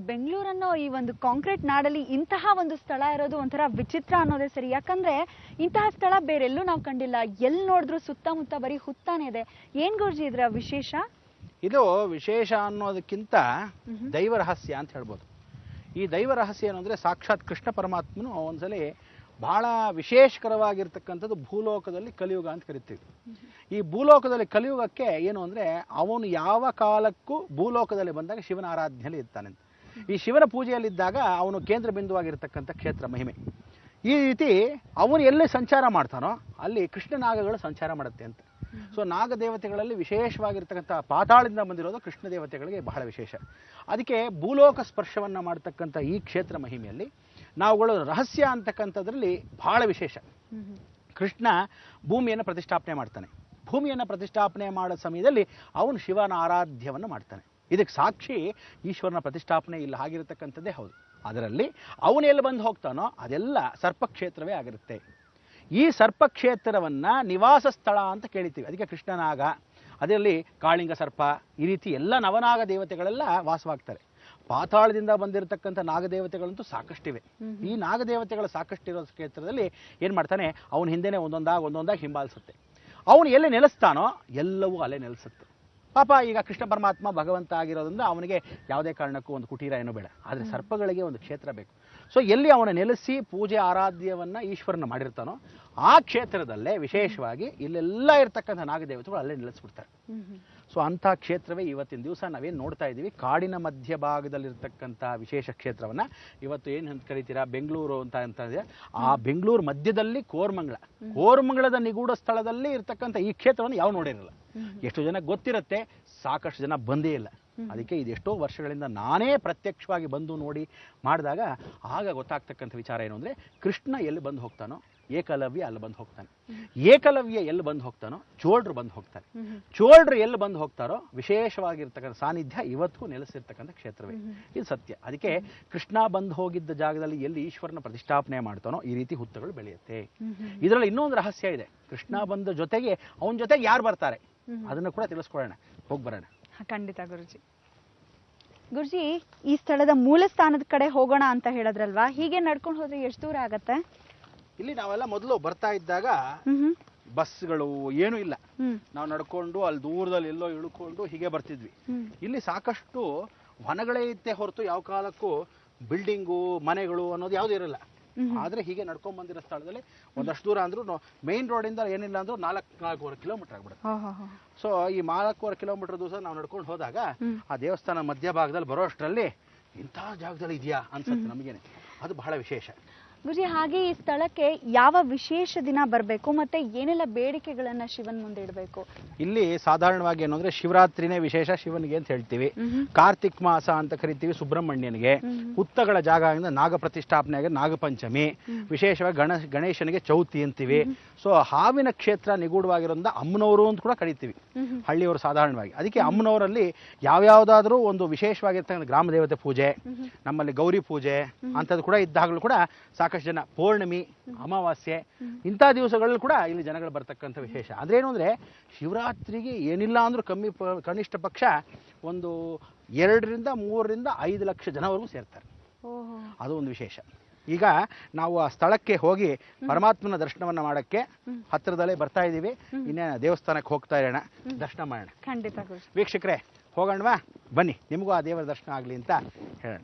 ಬೆಂಗಳೂರನ್ನೋ ಈ ಒಂದು ಕಾಂಕ್ರೀಟ್ ನಾಡಲ್ಲಿ ಇಂತಹ ಒಂದು ಸ್ಥಳ ಇರೋದು ಒಂಥರ ವಿಚಿತ್ರ ಅನ್ನೋದೇ ಸರಿ. ಯಾಕಂದ್ರೆ ಇಂತಹ ಸ್ಥಳ ಬೇರೆಲ್ಲೂ ನಾವು ಕಂಡಿಲ್ಲ. ಎಲ್ಲಿ ನೋಡಿದ್ರು ಸುತ್ತಮುತ್ತ ಬರೀ ಹುತ್ತಾನೆ ಇದೆ. ಏನ್ ಗುರುಜಿ ಇದ್ರ ವಿಶೇಷ? ಇದು ವಿಶೇಷ ಅನ್ನೋದಕ್ಕಿಂತ ದೈವ ರಹಸ್ಯ ಅಂತ ಹೇಳ್ಬೋದು. ಈ ದೈವ ರಹಸ್ಯ ಏನಂದ್ರೆ ಸಾಕ್ಷಾತ್ ಕೃಷ್ಣ ಪರಮಾತ್ಮನು ಒಂದ್ಸಲಿ ಬಹಳ ವಿಶೇಷಕರವಾಗಿರ್ತಕ್ಕಂಥದ್ದು ಭೂಲೋಕದಲ್ಲಿ ಕಲಿಯುಗ ಅಂತ ಕರಿತೀವಿ. ಈ ಭೂಲೋಕದಲ್ಲಿ ಕಲಿಯುಗಕ್ಕೆ ಏನು ಅಂದ್ರೆ ಅವನು ಯಾವ ಕಾಲಕ್ಕೂ ಭೂಲೋಕದಲ್ಲಿ ಬಂದಾಗ ಶಿವನ ಆರಾಧನೆಯಲ್ಲಿ ಇರ್ತಾನೆ. ಈ ಶಿವನ ಪೂಜೆಯಲ್ಲಿದ್ದಾಗ ಅವನು ಕೇಂದ್ರ ಬಿಂದುವಾಗಿರ್ತಕ್ಕಂಥ ಕ್ಷೇತ್ರ ಮಹಿಮೆ. ಈ ರೀತಿ ಅವನು ಎಲ್ಲಿ ಸಂಚಾರ ಮಾಡ್ತಾನೋ ಅಲ್ಲಿ ಕೃಷ್ಣನಾಗಗಳು ಸಂಚಾರ ಮಾಡುತ್ತೆ ಅಂತ. ಸೊ ನಾಗದೇವತೆಗಳಲ್ಲಿ ವಿಶೇಷವಾಗಿರ್ತಕ್ಕಂಥ ಪಾತಾಳದಿಂದ ಬಂದಿರೋದು ಕೃಷ್ಣ ದೇವತೆಗಳಿಗೆ ಬಹಳ ವಿಶೇಷ. ಅದಕ್ಕೆ ಭೂಲೋಕ ಸ್ಪರ್ಶವನ್ನ ಮಾಡತಕ್ಕಂಥ ಈ ಕ್ಷೇತ್ರ ಮಹಿಮೆಯಲ್ಲಿ ನಾವುಗಳು ರಹಸ್ಯ ಅಂತಕ್ಕಂಥದ್ರಲ್ಲಿ ಬಹಳ ವಿಶೇಷ. ಕೃಷ್ಣ ಭೂಮಿಯನ್ನು ಪ್ರತಿಷ್ಠಾಪನೆ ಮಾಡ್ತಾನೆ. ಭೂಮಿಯನ್ನು ಪ್ರತಿಷ್ಠಾಪನೆ ಮಾಡೋ ಸಮಯದಲ್ಲಿ ಅವನು ಶಿವನ ಆರಾಧ್ಯವನ್ನು ಮಾಡ್ತಾನೆ. ಇದಕ್ಕೆ ಸಾಕ್ಷಿ ಈಶ್ವರನ ಪ್ರತಿಷ್ಠಾಪನೆ ಇಲ್ಲಿ ಆಗಿರತಕ್ಕಂಥದ್ದೇ ಹೌದು. ಅದರಲ್ಲಿ ಅವನು ಎಲ್ಲಿ ಬಂದು ಹೋಗ್ತಾನೋ ಅದೆಲ್ಲ ಸರ್ಪಕ್ಷೇತ್ರವೇ ಆಗಿರುತ್ತೆ. ಈ ಸರ್ಪಕ್ಷೇತ್ರವನ್ನ ನಿವಾಸ ಸ್ಥಳ ಅಂತ ಕೇಳಿತೀವಿ. ಅದಕ್ಕೆ ಕೃಷ್ಣನಾಗ, ಅದರಲ್ಲಿ ಕಾಳಿಂಗ ಸರ್ಪ, ಈ ರೀತಿ ಎಲ್ಲ ನವನಾಗ ದೇವತೆಗಳೆಲ್ಲ ವಾಸವಾಗ್ತಾರೆ. ಪಾತಾಳದಿಂದ ಬಂದಿರತಕ್ಕಂಥ ನಾಗದೇವತೆಗಳಂತೂ ಸಾಕಷ್ಟಿವೆ. ಈ ನಾಗದೇವತೆಗಳ ಸಾಕಷ್ಟಿರೋ ಕ್ಷೇತ್ರದಲ್ಲಿ ಏನ್ ಮಾಡ್ತಾನೆ, ಅವನ ಹಿಂದೆನೆ ಒಂದೊಂದಾಗಿ ಹಿಂಬಾಲಿಸುತ್ತೆ. ಅವನು ಎಲ್ಲಿ ನೆಲೆಸ್ತಾನೋ ಎಲ್ಲವೂ ಅಲ್ಲೇ ನೆಲೆಸುತ್ತೆ. ಪಾಪ ಈಗ ಕೃಷ್ಣ ಪರಮಾತ್ಮ ಭಗವಂತ ಆಗಿರೋದ್ರಿಂದ ಅವನಿಗೆ ಯಾವುದೇ ಕಾರಣಕ್ಕೂ ಒಂದು ಕುಟೀರ ಏನೂ ಬೇಡ. ಆದರೆ ಸರ್ಪಗಳಿಗೆ ಒಂದು ಕ್ಷೇತ್ರ ಬೇಕು. ಸೊ ಎಲ್ಲಿ ಅವನ ನೆಲೆಸಿ ಪೂಜೆ ಆರಾಧ್ಯವನ್ನ ಈಶ್ವರನ ಮಾಡಿರ್ತಾನೋ ಆ ಕ್ಷೇತ್ರದಲ್ಲೇ ವಿಶೇಷವಾಗಿ ಇಲ್ಲೆಲ್ಲ ಇರ್ತಕ್ಕಂಥ ನಾಗದೇವತೆಗಳು ಅಲ್ಲೇ ನೆಲೆಸ್ಬಿಡ್ತಾರೆ. ಸೊ ಅಂಥ ಕ್ಷೇತ್ರವೇ ಇವತ್ತಿನ ದಿವಸ ನಾವೇನು ನೋಡ್ತಾ ಇದ್ದೀವಿ, ಕಾಡಿನ ಮಧ್ಯ ಭಾಗದಲ್ಲಿರ್ತಕ್ಕಂಥ ವಿಶೇಷ ಕ್ಷೇತ್ರವನ್ನ ಇವತ್ತು ಏನು ಅಂತ ಕರಿತೀರಾ ಬೆಂಗಳೂರು ಅಂತ ಇದೆ. ಆ ಬೆಂಗಳೂರು ಮಧ್ಯದಲ್ಲಿ ಕೋರಮಂಗಲದ ನಿಗೂಢ ಸ್ಥಳದಲ್ಲಿ ಇರ್ತಕ್ಕಂಥ ಈ ಕ್ಷೇತ್ರವನ್ನು ಯಾವ ನೋಡಿರಲ್ಲ. ಎಷ್ಟು ಜನ ಗೊತ್ತಿರುತ್ತೆ, ಸಾಕಷ್ಟು ಜನ ಬಂದೇ ಇಲ್ಲ. ಅದಕ್ಕೆ ಇದೆಷ್ಟೋ ವರ್ಷಗಳಿಂದ ನಾನೇ ಪ್ರತ್ಯಕ್ಷವಾಗಿ ಬಂದು ನೋಡಿ ಮಾಡಿದಾಗ ಆಗ ಗೊತ್ತಾಗ್ತಕ್ಕಂಥ ವಿಚಾರ ಏನು ಅಂದ್ರೆ, ಕೃಷ್ಣ ಎಲ್ಲಿ ಬಂದು ಹೋಗ್ತಾನೋ ಏಕಲವ್ಯ ಅಲ್ಲಿ ಬಂದು ಹೋಗ್ತಾನೆ. ಏಕಲವ್ಯ ಎಲ್ಲಿ ಬಂದು ಹೋಗ್ತಾನೋ ಚೋಳರು ಬಂದು ಹೋಗ್ತಾರೆ. ಚೋಳರು ಎಲ್ಲಿ ಬಂದು ಹೋಗ್ತಾರೋ ವಿಶೇಷವಾಗಿರ್ತಕ್ಕಂಥ ಸಾನ್ನಿಧ್ಯ ಇವತ್ತಿಗೂ ನೆಲೆಸಿರ್ತಕ್ಕಂಥ ಕ್ಷೇತ್ರವೇ. ಇದು ಸತ್ಯ. ಅದಕ್ಕೆ ಕೃಷ್ಣ ಬಂದು ಹೋಗಿದ್ದ ಜಾಗದಲ್ಲಿ ಎಲ್ಲಿ ಈಶ್ವರನ ಪ್ರತಿಷ್ಠಾಪನೆ ಮಾಡ್ತಾನೋ ಈ ರೀತಿ ಹುತ್ತಗಳು ಬೆಳೆಯುತ್ತೆ. ಇದರಲ್ಲಿ ಇನ್ನೊಂದು ರಹಸ್ಯ ಇದೆ. ಕೃಷ್ಣ ಬಂದ ಜೊತೆಗೆ ಅವನ ಜೊತೆಗೆ ಯಾರು ಬರ್ತಾರೆ ಅದನ್ನು ಕೂಡ ತಿಳಿಸ್ಕೊಳ್ಳೋಣ, ಹೋಗಿ ಬರೋಣ. ಖಂಡಿತ ಗುರುಜಿ. ಗುರುಜಿ, ಈ ಸ್ಥಳದ ಮೂಲ ಸ್ಥಾನದ ಕಡೆ ಹೋಗೋಣ ಅಂತ ಹೇಳಿದ್ರಲ್ವಾ, ಹೀಗೆ ನಡ್ಕೊಂಡು ಹೋದ್ರೆ ಎಷ್ಟು ದೂರ ಆಗತ್ತೆ? ಇಲ್ಲಿ ನಾವೆಲ್ಲ ಮೊದಲು ಬರ್ತಾ ಇದ್ದಾಗ ಬಸ್ಗಳು ಏನೂ ಇಲ್ಲ. ನಾವು ನಡ್ಕೊಂಡು ಅಲ್ಲಿ ದೂರದಲ್ಲಿ ಎಲ್ಲೋ ಇಳ್ಕೊಂಡು ಹೀಗೆ ಬರ್ತಿದ್ವಿ. ಇಲ್ಲಿ ಸಾಕಷ್ಟು ವನಗಳೇ ಇತ್ತೆ ಹೊರತು ಯಾವ ಕಾಲಕ್ಕೂ ಬಿಲ್ಡಿಂಗು ಮನೆಗಳು ಅನ್ನೋದು ಯಾವ್ದು ಇರಲ್ಲ. ಆದ್ರೆ ಹೀಗೆ ನಡ್ಕೊಂಡ್ ಬಂದಿರೋ ಸ್ಥಳದಲ್ಲಿ ಒಂದಷ್ಟು ದೂರ ಅಂದ್ರೂ ಮೇನ್ ರೋಡ್ ಇಂದ ಏನಿಲ್ಲ ಅಂದ್ರೂ 4-4.5 ಕಿಲೋಮೀಟರ್ ಆಗ್ಬಿಡುತ್ತೆ. ಸೊ ಈ 4.5 ಕಿಲೋಮೀಟರ್ ದಿವಸ ನಾವು ನಡ್ಕೊಂಡು ಹೋದಾಗ ಆ ದೇವಸ್ಥಾನ ಮಧ್ಯಭಾಗದಲ್ಲಿ ಬರೋ ಅಷ್ಟರಲ್ಲಿ ಇಂಥ ಜಾಗದಲ್ಲಿ ಇದೆಯಾ ಅನ್ಸುತ್ತೆ ನಮಗೇನೆ. ಅದು ಬಹಳ ವಿಶೇಷ. ಗುರುಜಿ, ಹಾಗೆ ಈ ಸ್ಥಳಕ್ಕೆ ಯಾವ ವಿಶೇಷ ದಿನ ಬರಬೇಕು ಮತ್ತೆ ಏನೆಲ್ಲ ಬೇಡಿಕೆಗಳನ್ನ ಶಿವನ್ ಮುಂದೆ ಇಡಬೇಕು? ಇಲ್ಲಿ ಸಾಧಾರಣವಾಗಿ ಏನು ಅಂದ್ರೆ ಶಿವರಾತ್ರಿನೇ ವಿಶೇಷ ಶಿವನಿಗೆ ಅಂತ ಹೇಳ್ತೀವಿ. ಕಾರ್ತಿಕ್ ಮಾಸ ಅಂತ ಕರಿತೀವಿ ಸುಬ್ರಹ್ಮಣ್ಯನಿಗೆ. ಹುತ್ತಗಳ ಜಾಗ ಅಂದ್ರೆ ನಾಗ ಪ್ರತಿಷ್ಠಾಪನೆಗೆ ನಾಗಪಂಚಮಿ, ವಿಶೇಷವಾಗಿ ಗಣೇಶನಿಗೆ ಚೌತಿ ಅಂತೀವಿ. ಸೊ ಹಾವಿನ ಕ್ಷೇತ್ರ ನಿಗೂಢವಾಗಿರೋದ್ರಿಂದ ಅಮ್ಮನವರು ಅಂತ ಕೂಡ ಕರಿತೀವಿ ಹಳ್ಳಿಯವರು ಸಾಧಾರಣವಾಗಿ. ಅದಕ್ಕೆ ಅಮ್ಮನವರಲ್ಲಿ ಯಾವ್ಯಾವ್ದಾದ್ರೂ ಒಂದು ವಿಶೇಷವಾಗಿರ್ತಕ್ಕಂಥ ಗ್ರಾಮ ದೇವತೆ ಪೂಜೆ, ನಮ್ಮಲ್ಲಿ ಗೌರಿ ಪೂಜೆ ಅಂತದ್ದು ಕೂಡ ಇದ್ದಾಗಲೂ ಕೂಡ ಸಾಕಷ್ಟು ಜನ ಪೌರ್ಣಮಿ, ಅಮಾವಾಸ್ಯೆ ಇಂಥ ದಿವಸಗಳಲ್ಲಿ ಕೂಡ ಇಲ್ಲಿ ಜನಗಳು ಬರ್ತಕ್ಕಂಥ ವಿಶೇಷ. ಅಂದ್ರೆ ಏನು ಅಂದ್ರೆ ಶಿವರಾತ್ರಿಗೆ ಏನಿಲ್ಲ ಅಂದ್ರೂ ಕನಿಷ್ಠ ಪಕ್ಷ ಒಂದು 2-3-5 ಲಕ್ಷ ಜನವರೆಗೂ ಸೇರ್ತಾರೆ. ಅದು ಒಂದು ವಿಶೇಷ. ಈಗ ನಾವು ಆ ಸ್ಥಳಕ್ಕೆ ಹೋಗಿ ಪರಮಾತ್ಮನ ದರ್ಶನವನ್ನ ಮಾಡಕ್ಕೆ ಹತ್ತಿರದಲ್ಲೇ ಬರ್ತಾ ಇದ್ದೀವಿ. ಇನ್ನೇನು ದೇವಸ್ಥಾನಕ್ಕೆ ಹೋಗ್ತಾ ಇರೋಣ, ದರ್ಶನ ಮಾಡೋಣ. ಖಂಡಿತ ವೀಕ್ಷಕರೇ, ಹೋಗೋಣವಾ? ಬನ್ನಿ, ನಿಮಗೂ ಆ ದೇವರ ದರ್ಶನ ಆಗ್ಲಿ ಅಂತ ಹೇಳೋಣ.